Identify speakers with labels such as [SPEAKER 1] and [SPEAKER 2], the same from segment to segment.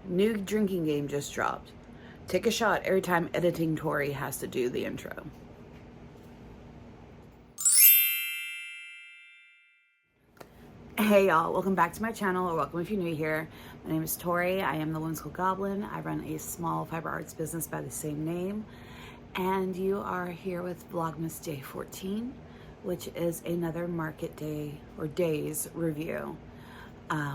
[SPEAKER 1] New drinking game just dropped. Take a shot every time editing Tori has to do the intro. Hey y'all, welcome back to my channel, or welcome if you're new here. My name is Tori. I am the Whimsical Goblin. I run a small fiber arts business by the same name. And you are here with Vlogmas Day 14, which is another market day or days review.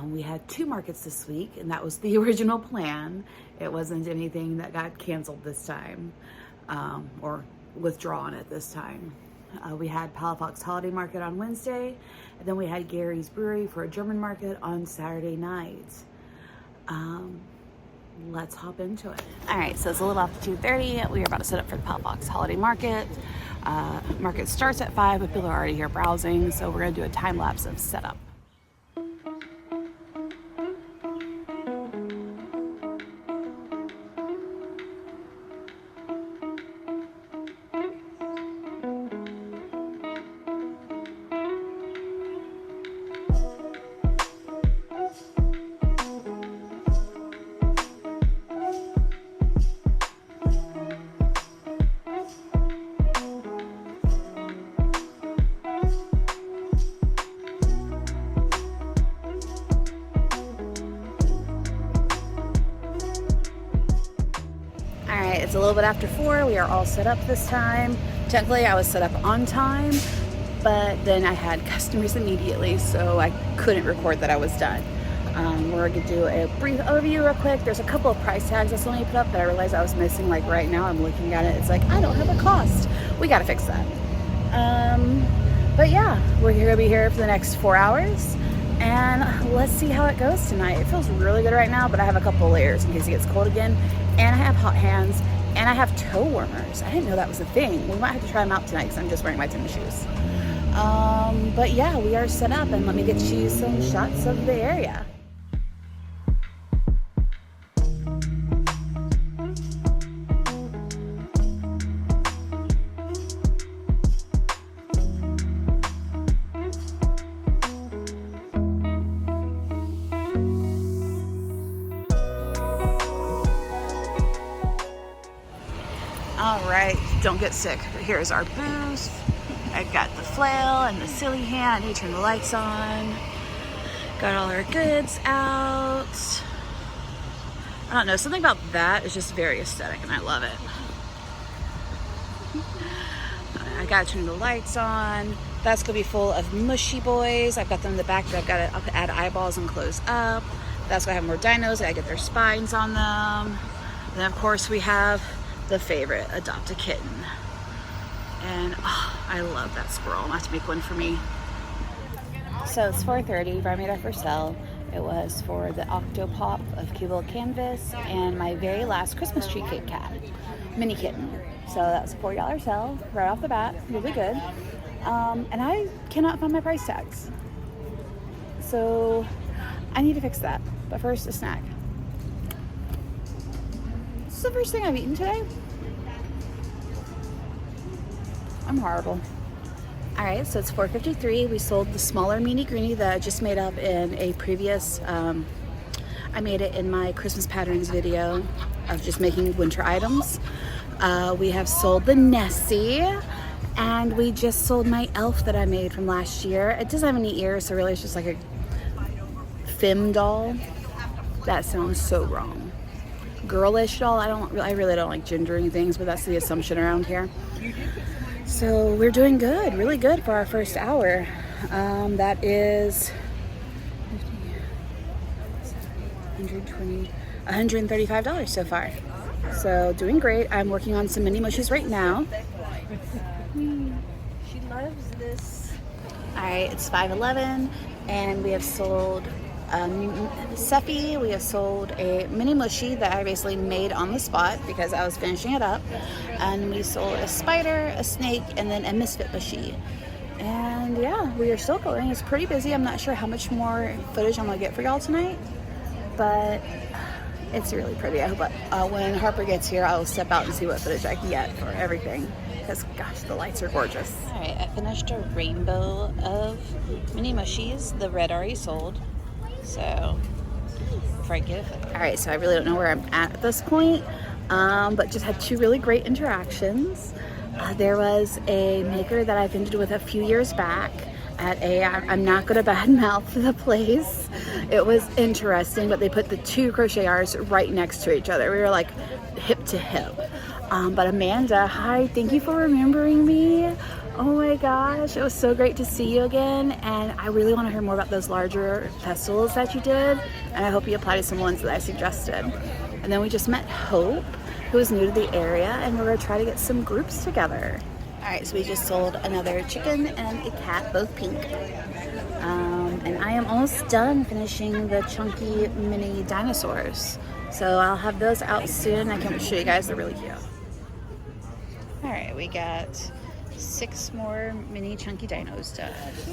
[SPEAKER 1] We had 2 markets this week, and that was the original plan. It wasn't anything that got canceled this time or withdrawn at this time. We had Palafox Holiday Market on Wednesday, and then we had Gary's Brewery for a German market on Saturday night. Let's hop into it. All right, so it's a little after 2:30. We are about to set up for the Palafox Holiday Market. Market starts at 5, but people are already here browsing, so we're gonna do a time lapse of setup. It's a little bit after 4. We are all set up this time. Technically, I was set up on time, but then I had customers immediately, so I couldn't record that I was done. We're gonna do a brief overview real quick. There's a couple of price tags I still need to put up that I realized I was missing. Like right now, I'm looking at it. It's like, I don't have a cost. We gotta fix that. But yeah, we're gonna be here for the next 4 hours. And let's see how it goes tonight. It feels really good right now, but I have a couple layers in case it gets cold again. And I have hot hands, and I have toe warmers. I didn't know that was a thing. We might have to try them out tonight because I'm just wearing my tennis shoes. But yeah, we are set up, and let me get you some shots of the area. All right, don't get sick. Here's our booth. I've got the flail and the silly hand. I need to turn the lights on. Got all our goods out. I don't know, something about that is just very aesthetic and I love it. I gotta turn the lights on. That's gonna be full of mushy boys. I've got them in the back, but I've gotta add eyeballs and close up. That's why I have more dinos. I gotta get their spines on them. And then of course we have the favorite, Adopt a Kitten. And oh, I love that squirrel. I'll have to make one for me. So it's 4:30, brought me to for sale. It was for the Octopop of Cubic Canvas and my very last Christmas tree Kit Kat, mini kitten. So that's a $40 sale right off the bat, really good. And I cannot find my price tags. So I need to fix that. But first, a snack. This is the first thing I've eaten today. I'm horrible. All right, so it's 4:53. We sold the smaller mini greenie that I just made up in a previous, I made it in my Christmas patterns video of just making winter items. We have sold the Nessie, and we just sold my elf that I made from last year. It doesn't have any ears, so really it's just like a femme doll. That sounds so wrong. Girlish doll. I really don't like gendering things, but that's the assumption around here. So we're doing good, really good for our first hour. That is $135 so far. So doing great. I'm working on some mini mushes right now. She loves this. All right, it's 5:11, and we have sold Seffi. We have sold a mini mushy that I basically made on the spot because I was finishing it up. And we sold a spider, a snake, and then a misfit mushy. And yeah, we are still going. It's pretty busy. I'm not sure how much more footage I'm gonna get for y'all tonight, but it's really pretty. I hope when Harper gets here, I'll step out and see what footage I can get for everything. Because gosh, the lights are gorgeous. All right, I finished a rainbow of mini mushies. The red already sold. So before I get it. All right, so I really don't know where I'm at this point, but just had two really great interactions. There was a maker that I visited with a few years back at I'm not going to badmouth the place. It was interesting, but they put the two crocheters right next to each other. We were like hip to hip. But Amanda, hi, thank you for remembering me. Oh my gosh, it was so great to see you again, and I really want to hear more about those larger festivals that you did, and I hope you apply to some ones that I suggested. And then we just met Hope, who is new to the area, and we're going to try to get some groups together. All right, so we just sold another chicken and a cat, both pink. And I am almost done finishing the chunky mini dinosaurs. So I'll have those out soon. I can show you guys, they're really cute. All right, we got 6 more mini chunky dinos done.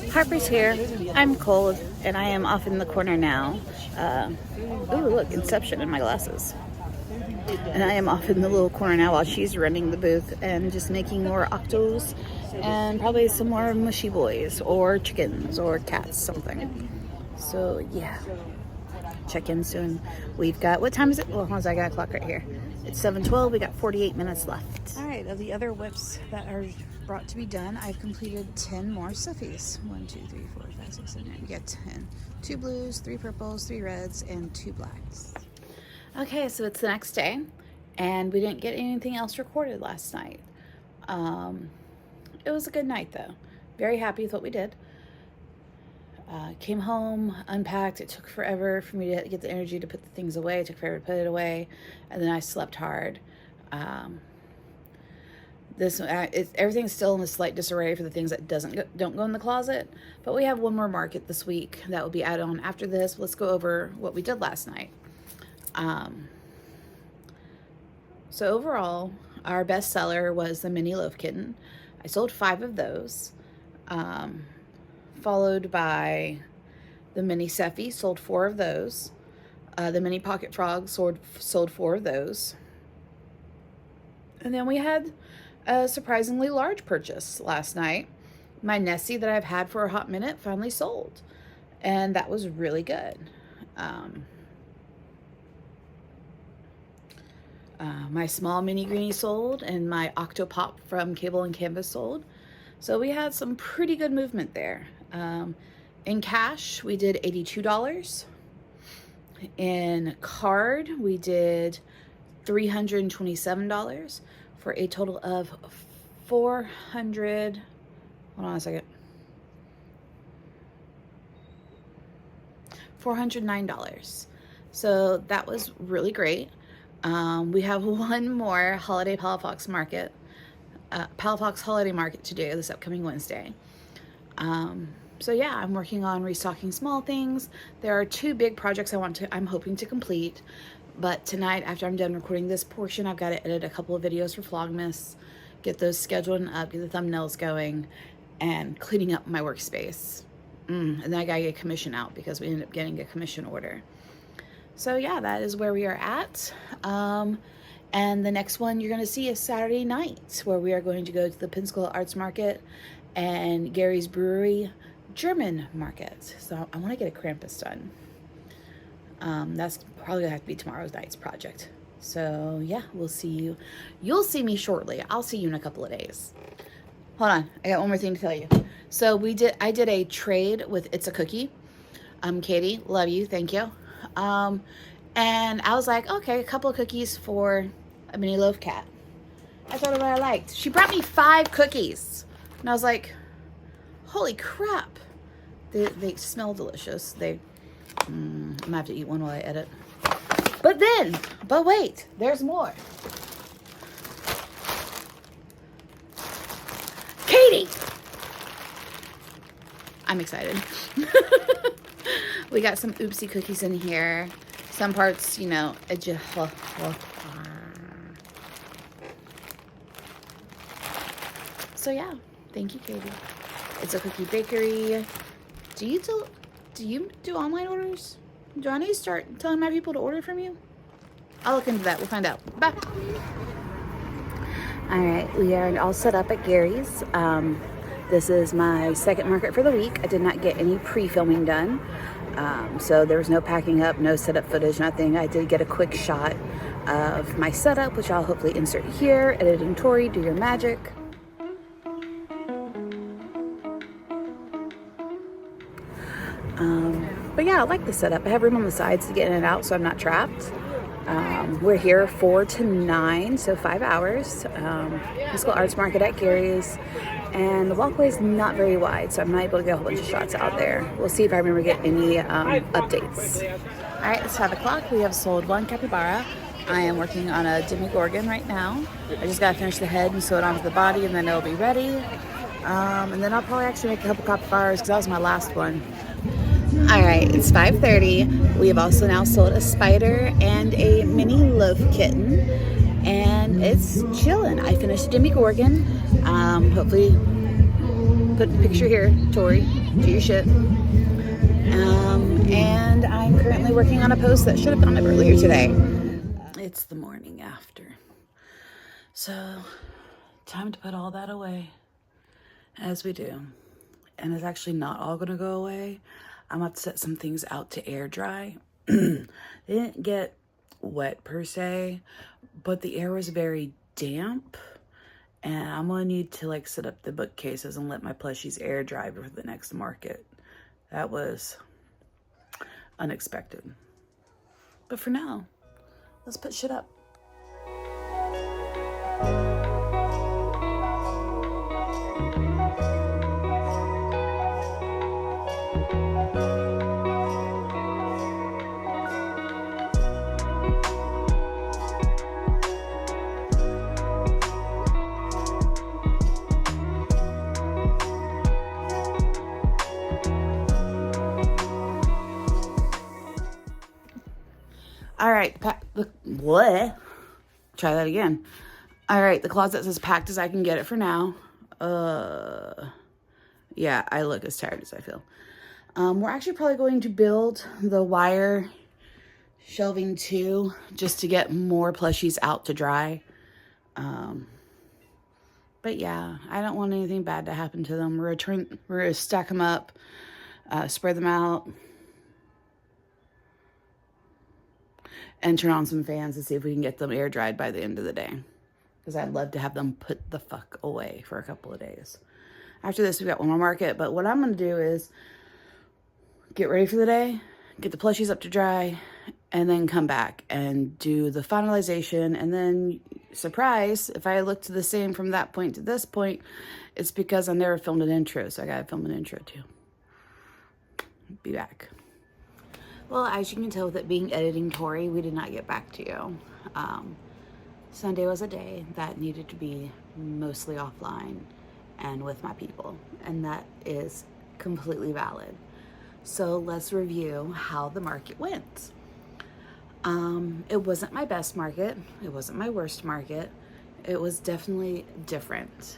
[SPEAKER 1] Harper's here. I'm cold, and I am off in the corner now. Oh, look, Inception in my glasses. And I am off in the little corner now while she's running the booth and just making more octos and probably some more mushy boys or chickens or cats, something. So yeah, check in soon. We've got, what time is it? Well, I got a clock right here. It's 7:12. We got 48 minutes left. All right, of the other whips that are brought to be done, I've completed 10 more stuffies. 1, 2, 3, 4, 5, 6, 7, 8. We got 10. 2 blues, 3 purples, 3 reds, and 2 blacks. Okay, so it's the next day, and we didn't get anything else recorded last night. It was a good night, though. Very happy with what we did. Came home, unpacked. It took forever for me to get the energy to put the things away. It took forever to put it away, and then I slept hard. Everything's still in a slight disarray for the things that don't go in the closet, but we have one more market this week that will be added on after this. Let's go over what we did last night. So overall, our best seller was the mini loaf kitten. I sold 5 of those, followed by the mini Seffy, sold 4 of those. The mini pocket frog sold 4 of those. And then we had a surprisingly large purchase last night. My Nessie that I've had for a hot minute finally sold, and that was really good. My small mini greenie sold, and my Octopop from Cable and Canvas sold. So we had some pretty good movement there. In cash, we did $82. In card, we did $327 for a total of hold on a second, $409. So that was really great. We have one more holiday Palafox market, Palafox holiday market to do this upcoming Wednesday. So yeah, I'm working on restocking small things. There are 2 big projects I'm hoping to complete, but tonight after I'm done recording this portion, I've got to edit a couple of videos for Vlogmas, get those scheduled and up, get the thumbnails going, and cleaning up my workspace. And then I gotta get a commission out because we ended up getting a commission order. So yeah, that is where we are at. And the next one you're going to see is Saturday night, where we are going to go to the Pensacola Arts Market and Gary's Brewery German Market. So I want to get a Krampus done. That's probably going to have to be tomorrow's night's project. So yeah, we'll see you. You'll see me shortly. I'll see you in a couple of days. Hold on, I got one more thing to tell you. So I did a trade with It's a Cookie. Katie, love you, thank you. And I was like, okay, a couple of cookies for a mini loaf cat. I told her what I liked. She brought me 5 cookies. And I was like, holy crap. They smell delicious. I'm gonna have to eat one while I edit. But wait, there's more. Katie! I'm excited. We got some oopsie cookies in here. Some parts, you know, so yeah, thank you, Katie. It's a Cookie Bakery. Do you do online orders? Do I need to start telling my people to order from you? I'll look into that. We'll find out. Bye. All right, we are all set up at Gary's. This is my second market for the week. I did not get any pre-filming done. So there was no packing up, no setup footage, nothing. I did get a quick shot of my setup, which I'll hopefully insert here. Editing Tori, do your magic. But yeah, I like the setup. I have room on the sides to get in and out, so I'm not trapped. We're here 4 to 9, so 5 hours. Physical Arts Market at Gary's. And the walkway is not very wide, so I'm not able to get a whole bunch of shots out there. We'll see if I remember to get any updates. All right, it's 5 o'clock. We have sold 1 capybara. I am working on a demigorgon right now. I just gotta finish the head and sew it onto the body, and then it'll be ready. And then I'll probably actually make a couple capybaras because that was my last one. All right, it's 5:30. We have also now sold a spider and a mini loaf kitten, and it's chilling. I finished the demigorgon. Hopefully, put the picture here, Tori. Do your shit. And I'm currently working on a post that should have gone up earlier today. It's the morning after, so time to put all that away, as we do. And it's actually not all gonna go away. I'm about to set some things out to air dry. They didn't get wet per se, but the air was very damp, and I'm gonna need to like set up the bookcases and let my plushies air dry for the next market. That was unexpected. But for now, let's put shit up. All right, what? Try that again. All right, the closet's as packed as I can get it for now. Yeah, I look as tired as I feel. We're actually probably going to build the wire shelving too, just to get more plushies out to dry. But yeah, I don't want anything bad to happen to them. We're gonna stack them up, spread them out, and turn on some fans to see if we can get them air dried by the end of the day. Because I'd love to have them put the fuck away for a couple of days. After this, we've got one more market. But what I'm going to do is get ready for the day, get the plushies up to dry, and then come back and do the finalization. And then, surprise, if I look to the same from that point to this point, it's because I never filmed an intro. So I got to film an intro too. Be back. Well, as you can tell with it being editing Tori, we did not get back to you. Sunday was a day that needed to be mostly offline and with my people, and that is completely valid. So let's review how the market went. It wasn't my best market. It wasn't my worst market. It was definitely different.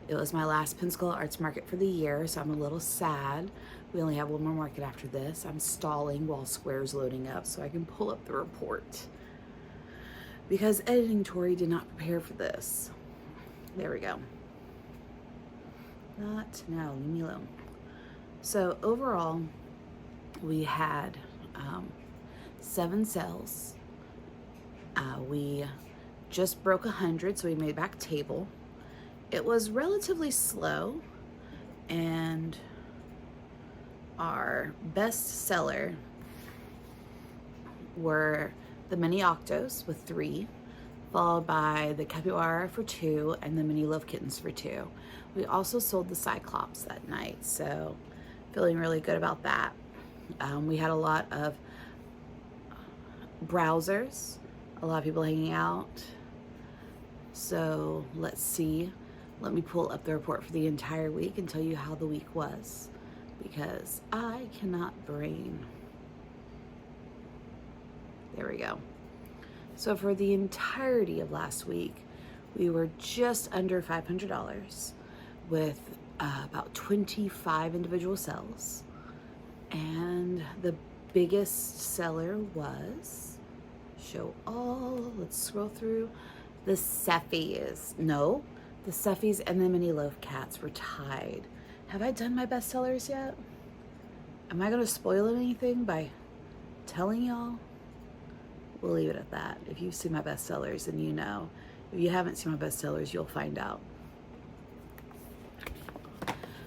[SPEAKER 1] It was my last Pensacola Arts Market for the year, so I'm a little sad. We only have one more market after this. I'm stalling while Square's loading up so I can pull up the report. Because editing Tori did not prepare for this. There we go. No, leave me alone. So overall, we had 7 sales. We just broke 100, so we made back table. It was relatively slow, and our best seller were the mini octos with 3, followed by the capybara for 2 and the mini love kittens for 2. We also sold the cyclops that night, so feeling really good about that. We had a lot of browsers, a lot of people hanging out. So let's see. Let me pull up the report for the entire week and tell you how the week was, because I cannot brain. There we go. So for the entirety of last week, we were just under $500 with about 25 individual sales. And the biggest seller was, show all, let's scroll through, the Cephies. No, the Cephies and the mini loaf cats were tied. Have I done my bestsellers yet? Am I going to spoil anything by telling y'all? We'll leave it at that. If you've seen my bestsellers, then you know. If you haven't seen my bestsellers, you'll find out.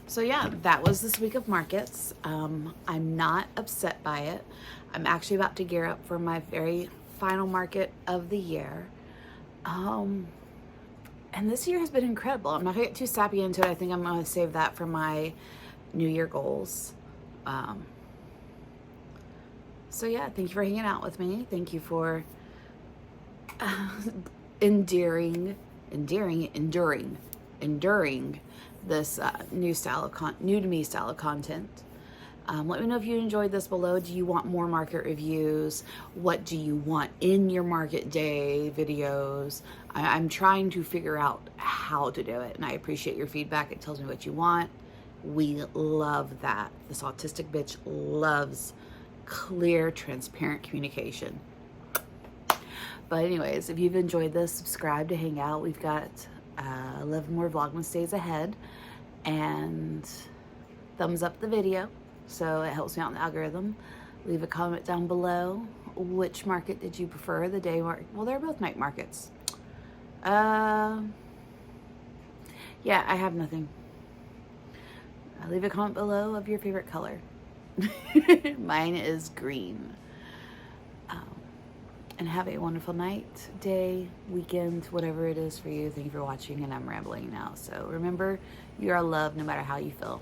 [SPEAKER 1] So yeah, that was this week of markets. I'm not upset by it. I'm actually about to gear up for my very final market of the year. And this year has been incredible. I'm not gonna get too sappy into it. I think I'm gonna save that for my New Year goals. So yeah, thank you for hanging out with me. Thank you for enduring this new to me style of content. Let me know if you enjoyed this below. Do you want more market reviews? What do you want in your market day videos? I'm trying to figure out how to do it, and I appreciate your feedback. It tells me what you want. We love that. This autistic bitch loves clear, transparent communication. But anyways, if you've enjoyed this, subscribe to hang out. We've got 11 more Vlogmas days ahead, and thumbs up the video so it helps me out in the algorithm. Leave a comment down below. Which market did you prefer? The day market? Well, they're both night markets. Yeah, I have nothing. Leave a comment below of your favorite color. Mine is green. And have a wonderful night, day, weekend, whatever it is for you. Thank you for watching, and I'm rambling now. So remember, you are loved no matter how you feel.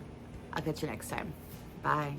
[SPEAKER 1] I'll catch you next time. Bye.